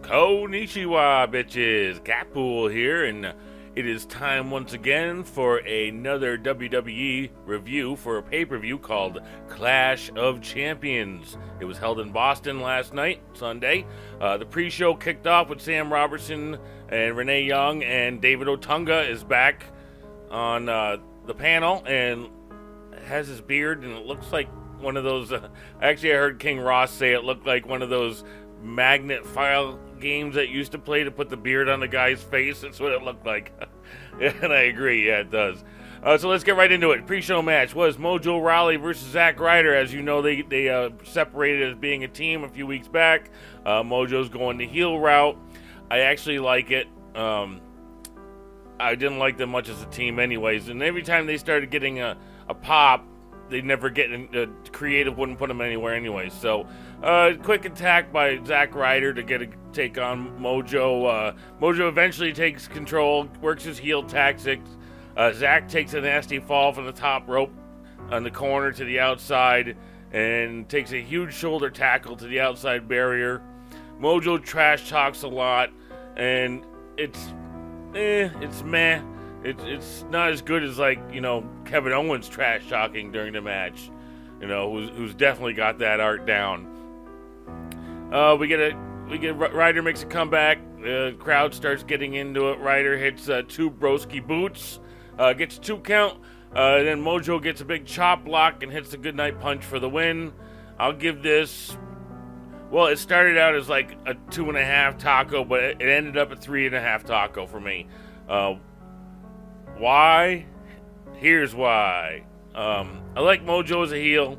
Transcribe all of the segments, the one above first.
Konnichiwa, bitches. Gappool here, and it is time once again for another WWE review for a pay-per-view called Clash of Champions. It was held in Boston last night, Sunday. The pre-show kicked off with Sam Robertson and Renee Young, and David Otunga is back on the panel and has his beard, and it looks like one of those. Actually, I heard King Ross say it looked like one of those magnet file games that used to play to put the beard on the guy's face. That's what it looked like. And I agree, yeah, it does. So let's get right into it. Pre-show match was Mojo Rawley versus Zack Ryder. As you know, they separated as being a team a few weeks back. Mojo's going the heel route. I actually like it. I didn't like them much as a team anyways, and every time they started getting a pop, they'd never get creative, wouldn't put them anywhere anyways. So quick attack by Zack Ryder to get a take on Mojo. Mojo eventually takes control, works his heel tactics. Zack takes a nasty fall from the top rope on the corner to the outside and takes a huge shoulder tackle to the outside barrier. Mojo trash talks a lot, and it's meh. It's not as good as, like, you know, Kevin Owens trash talking during the match, you know, who's definitely got that art down. Ryder makes a comeback. The crowd starts getting into it. Ryder hits two broski boots, gets a 2 count. Then Mojo gets a big chop block and hits the goodnight punch for the win. I'll give this. Well, it started out as like a 2.5 taco, but it ended up at 3.5 taco for me. Why? Here's why. I like Mojo as a heel.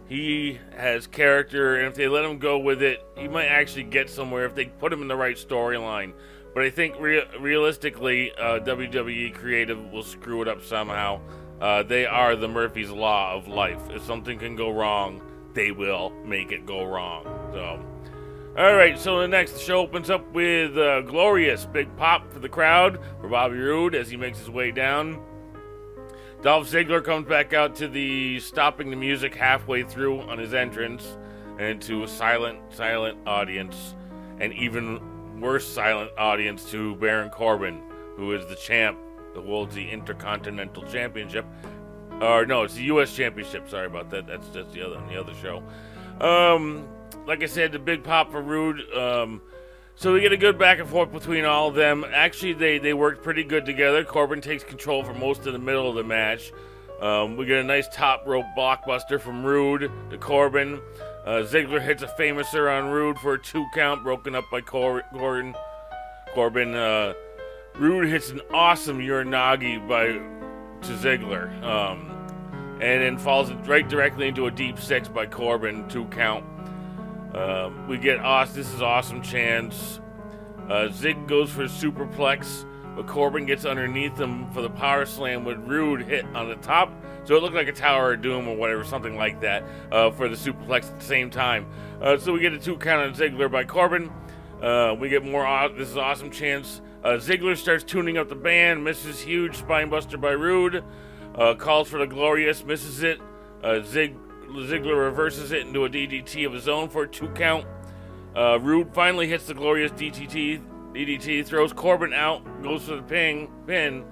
He has character, and if they let him go with it, he might actually get somewhere if they put him in the right storyline. But I think realistically, WWE creative will screw it up somehow. They are the Murphy's Law of life. If something can go wrong, they will make it go wrong. So, all right, so the next show opens up with Glorious. Big pop for the crowd for Bobby Roode as he makes his way down. Dolph Ziggler comes back out to the stopping the music halfway through on his entrance and to a silent audience, and even worse silent audience to Baron Corbin, who is the champ that holds the Intercontinental Championship. Or no, it's the U.S. Championship. Sorry about that. That's just the other show. Like I said, the big pop for Roode. So we get a good back and forth between all of them. Actually, they worked pretty good together. Corbin takes control for most of the middle of the match. We get a nice top rope blockbuster from Roode to Corbin. Ziggler hits a famouser on Roode for a 2 count, broken up by Corbin. Roode hits an awesome Uranagi to Ziggler. And then falls right directly into a deep 6 by Corbin, 2 count. We get this is awesome chance. Zig goes for a superplex, but Corbin gets underneath him for the power slam with Roode hit on the top. So it looked like a Tower of Doom or whatever, something like that, for the superplex at the same time. So we get a 2 count on Ziggler by Corbin. We get more. This is awesome chance. Ziggler starts tuning up the band, misses huge spinebuster by Roode. Calls for the Glorious, misses it. Ziggler reverses it into a DDT of his own for a 2 count. Roode finally hits the Glorious DDT, throws Corbin out, goes for the pin.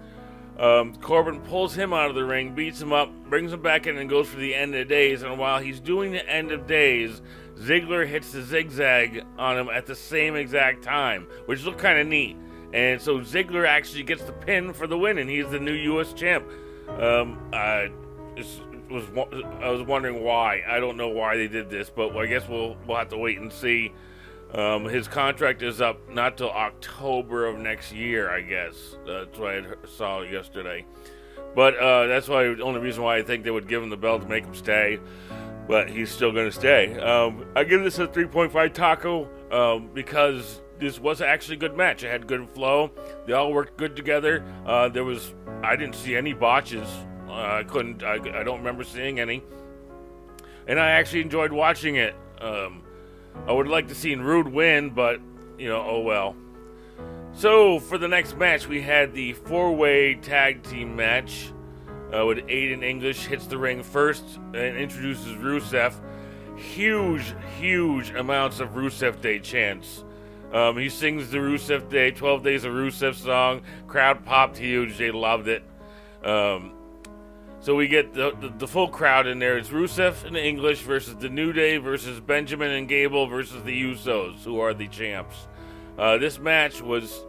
Corbin pulls him out of the ring, beats him up, brings him back in, and goes for the End of Days. And while he's doing the End of Days, Ziggler hits the zigzag on him at the same exact time, which looked kind of neat. And so Ziggler actually gets the pin for the win, and he's the new U.S. champ. I was wondering why. I don't know why they did this, but I guess we'll have to wait and see. His contract is up not till October of next year, I guess. That's what I saw yesterday. But that's why the only reason why I think they would give him the belt to make him stay. But he's still going to stay. I give this a 3.5 taco because this was actually a good match. It had good flow. They all worked good together. I didn't see any botches. I don't remember seeing any. And I actually enjoyed watching it. I would like to see Roode win, but, you know, oh well. So, for the next match, we had the 4-way tag team match with Aiden English hits the ring first and introduces Rusev. Huge amounts of Rusev Day chants. He sings the Rusev Day, 12 Days of Rusev song. Crowd popped huge. They loved it. So we get the full crowd in there. It's Rusev in English versus the New Day versus Benjamin and Gable versus the Usos, who are the champs. This match was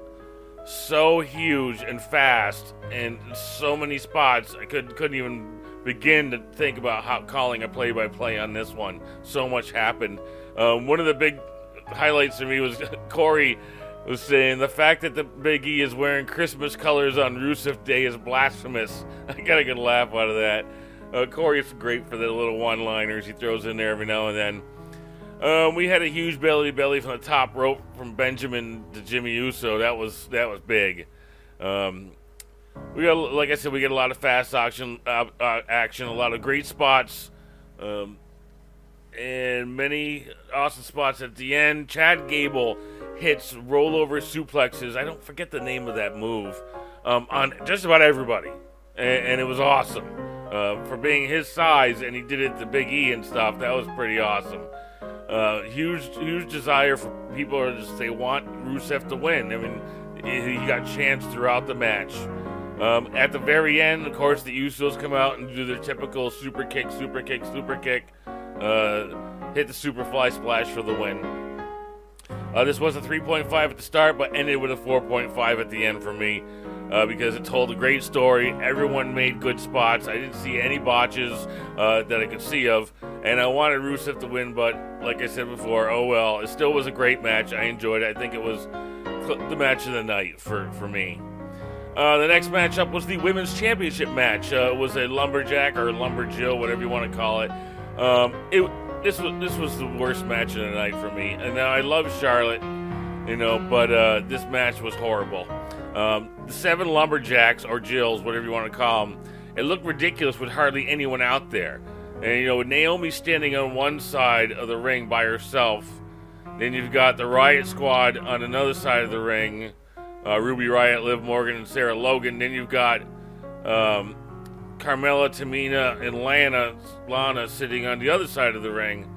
so huge and fast and so many spots. I couldn't even begin to think about calling a play-by-play on this one. So much happened. One of the big highlights for me was Corey was saying the fact that the Big E is wearing Christmas colors on Rusev Day is blasphemous. I got a good laugh out of that. Corey's great for the little one-liners he throws in there every now and then. We had a huge belly-to-belly from the top rope from Benjamin to Jimmy Uso. That was big. We got, like I said, we get a lot of fast action, a lot of great spots, and many awesome spots at the end. Chad Gable hits rollover suplexes. I don't forget the name of that move on just about everybody, and it was awesome for being his size. And he did it to Big E and stuff. That was pretty awesome. Huge desire for people to just they want Rusev to win. I mean, he got chance throughout the match. At the very end, of course, the Usos come out and do their typical super kick, hit the Superfly Splash for the win. This was a 3.5 at the start, but ended with a 4.5 at the end for me because it told a great story. Everyone made good spots. I didn't see any botches that I could see of, and I wanted Rusev to win, but like I said before, oh well. It still was a great match. I enjoyed it. I think it was the match of the night for me. The next matchup was the Women's Championship match. It was a lumberjack or lumberjill, whatever you want to call it. This was the worst match of the night for me. And now I love Charlotte, but this match was horrible. The 7 lumberjacks or jills, whatever you want to call them, it looked ridiculous with hardly anyone out there. And with Naomi standing on one side of the ring by herself, then you've got the Riot Squad on another side of the ring. Ruby Riott, Liv Morgan, and Sarah Logan. Then you've got Carmella, Tamina, and Lana sitting on the other side of the ring.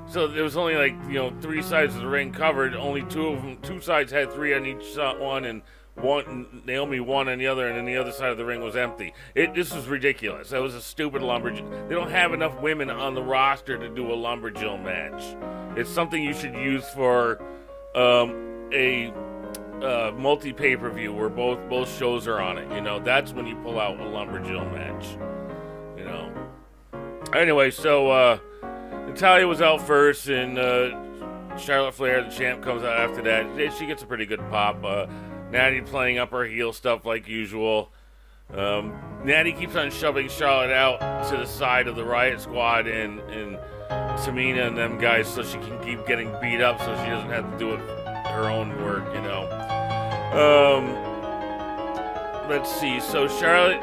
So there was only 3 sides of the ring covered. Only 2 sides had 3 on each one, and Naomi 1 on the other, and then the other side of the ring was empty. This was ridiculous. That was a stupid lumberjill. They don't have enough women on the roster to do a lumberjill match. It's something you should use for a multi pay-per-view where both shows are on it. That's when you pull out a lumberjill match. Anyway, so Natalya was out first, and Charlotte Flair, the champ, comes out after that. She gets a pretty good pop. Natty playing up her heel stuff like usual. Natty keeps on shoving Charlotte out to the side of the Riot Squad and Tamina and them guys so she can keep getting beat up so she doesn't have to do it her own work, Let's see. So Charlotte,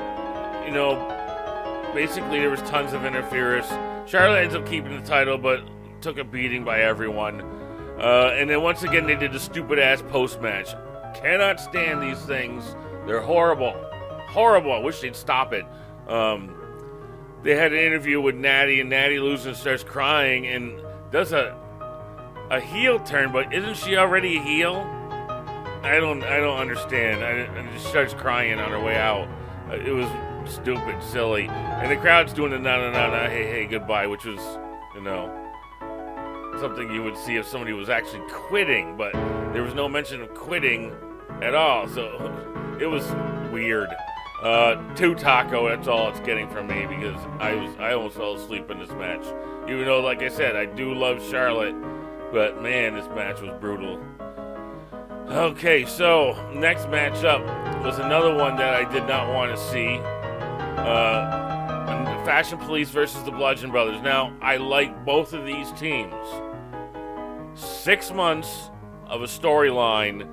basically there was tons of interference. Charlotte ends up keeping the title, but took a beating by everyone. And then once again, they did the stupid-ass post-match. Cannot stand these things. They're horrible. Horrible. I wish they'd stop it. They had an interview with Natty, and Natty loses and starts crying and does a heel turn, but isn't she already a heel? I don't understand. And just starts crying on her way out. It was stupid, silly. And the crowd's doing the na, hey, goodbye, which was, something you would see if somebody was actually quitting, but there was no mention of quitting at all, so it was weird. 2 taco, that's all it's getting from me, because I almost fell asleep in this match. Even though, like I said, I do love Charlotte, but man, this match was brutal. Okay, so next matchup was another one that I did not want to see. Fashion Police versus the Bludgeon Brothers. Now, I like both of these teams. 6 months of a storyline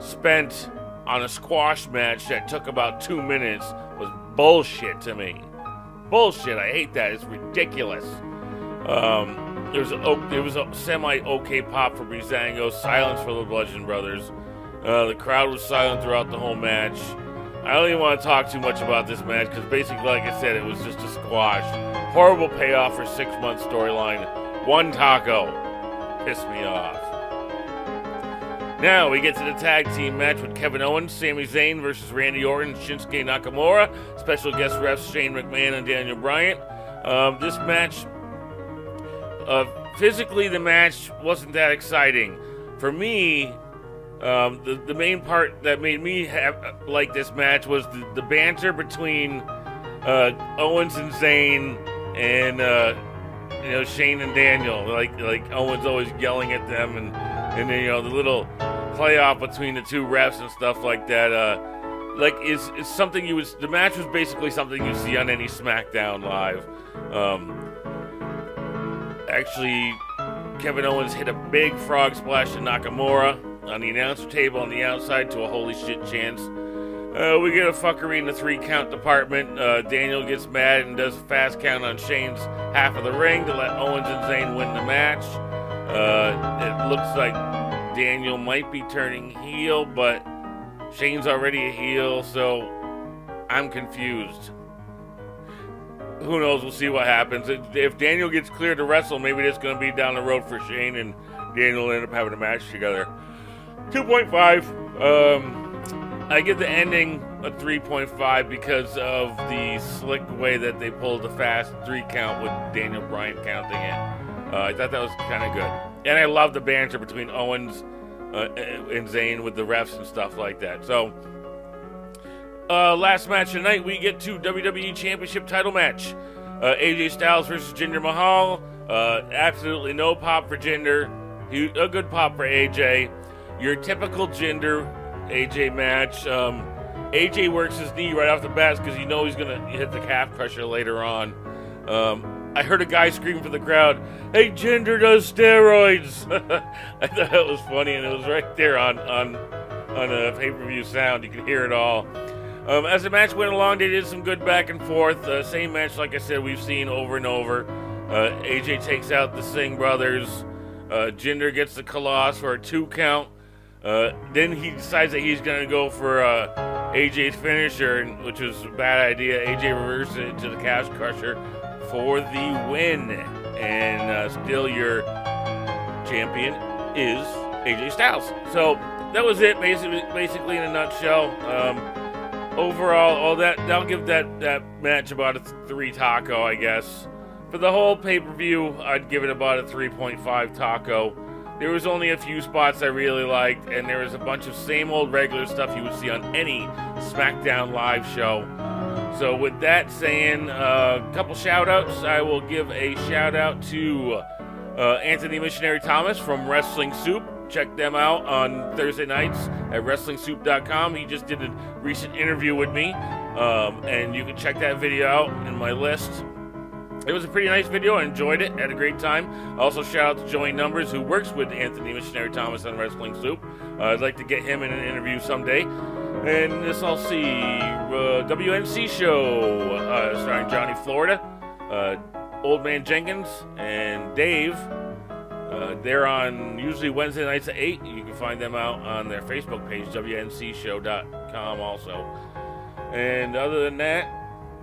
spent on a squash match that took about 2 minutes was bullshit to me. Bullshit. I hate that. It's ridiculous. There was a semi-okay pop for Breezango, silence for the Bludgeon Brothers. The crowd was silent throughout the whole match. I don't even want to talk too much about this match because basically, like I said, it was just a squash. Horrible payoff for 6 month storyline. 1 taco. Pissed me off. Now we get to the tag team match with Kevin Owens, Sami Zayn versus Randy Orton, Shinsuke Nakamura. Special guest refs Shane McMahon and Daniel Bryan. This match, physically the match wasn't that exciting. For me, the main part that made me like this match was the banter between Owens and Zayn and Shane and Daniel. Like Owens always yelling at them, and then the little playoff between the two refs and stuff like that. It's something the match was basically something you see on any SmackDown Live. Actually, Kevin Owens hit a big frog splash to Nakamura on the announcer table on the outside to a holy shit chance. We get a fuckery in the 3-count department. Daniel gets mad and does a fast count on Shane's half of the ring to let Owens and Zayn win the match. It looks like Daniel might be turning heel, but Shane's already a heel, so I'm confused. Who knows? We'll see what happens. If Daniel gets cleared to wrestle, maybe it's going to be down the road for Shane, and Daniel will end up having a match together. 2.5. I give the ending a 3.5 because of the slick way that they pulled the fast 3-count with Daniel Bryan counting it. I thought that was kind of good. And I love the banter between Owens and Zayn with the refs and stuff like that. So, last match tonight, we get to WWE Championship title match. AJ Styles versus Jinder Mahal. Absolutely no pop for Jinder. A good pop for AJ. Your typical Jinder AJ match. AJ works his knee right off the bat because he's going to hit the calf crusher later on. I heard a guy scream from the crowd, "Hey, Jinder does steroids!" I thought that was funny, and it was right there on a pay-per-view sound. You could hear it all. As the match went along, they did some good back and forth. Same match, like I said, we've seen over and over. AJ takes out the Singh brothers. Jinder gets the Koloss for a 2-count. Then he decides that he's going to go for AJ's finisher, which was a bad idea. AJ reverses it to the calf crusher for the win. And still your champion is AJ Styles. So that was it, basically in a nutshell. Overall, I'll give that match about a 3 taco, I guess. For the whole pay-per-view, I'd give it about a 3.5 taco. There was only a few spots I really liked, and there was a bunch of same old regular stuff you would see on any SmackDown Live show. So with that saying, a couple shout-outs. I will give a shout-out to Anthony Missionary Thomas from Wrestling Soup. Check them out on Thursday nights at WrestlingSoup.com. He just did a recent interview with me, and you can check that video out in my list. It was a pretty nice video. I enjoyed it. Had a great time. Also, shout out to Joey Numbers, who works with Anthony Missionary Thomas on Wrestling Soup. I'd like to get him in an interview someday. And this, I'll see, WNC show, starring Johnny Florida, Old Man Jenkins, and Dave. They're on usually Wednesday nights at 8. You can find them out on their Facebook page, WNCshow.com also. And other than that,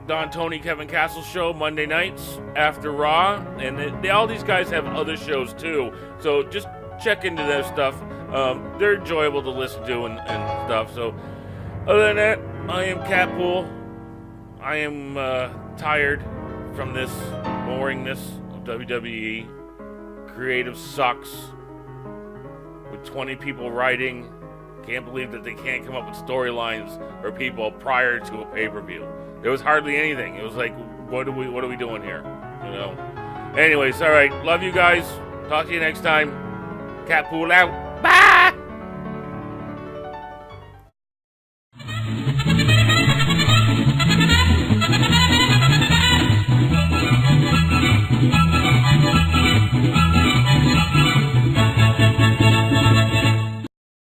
Don Tony, Kevin Castle show Monday nights after Raw, and all these guys have other shows too, so just check into their stuff. They're enjoyable to listen to and stuff. So other than that, I am Catpool. I am tired from this boringness of WWE. Creative sucks with 20 people writing. Can't believe that they can't come up with storylines or people prior to a pay-per-view. There was hardly anything. It was like, what are we doing here? Anyways, all right. Love you guys. Talk to you next time. Catpool out.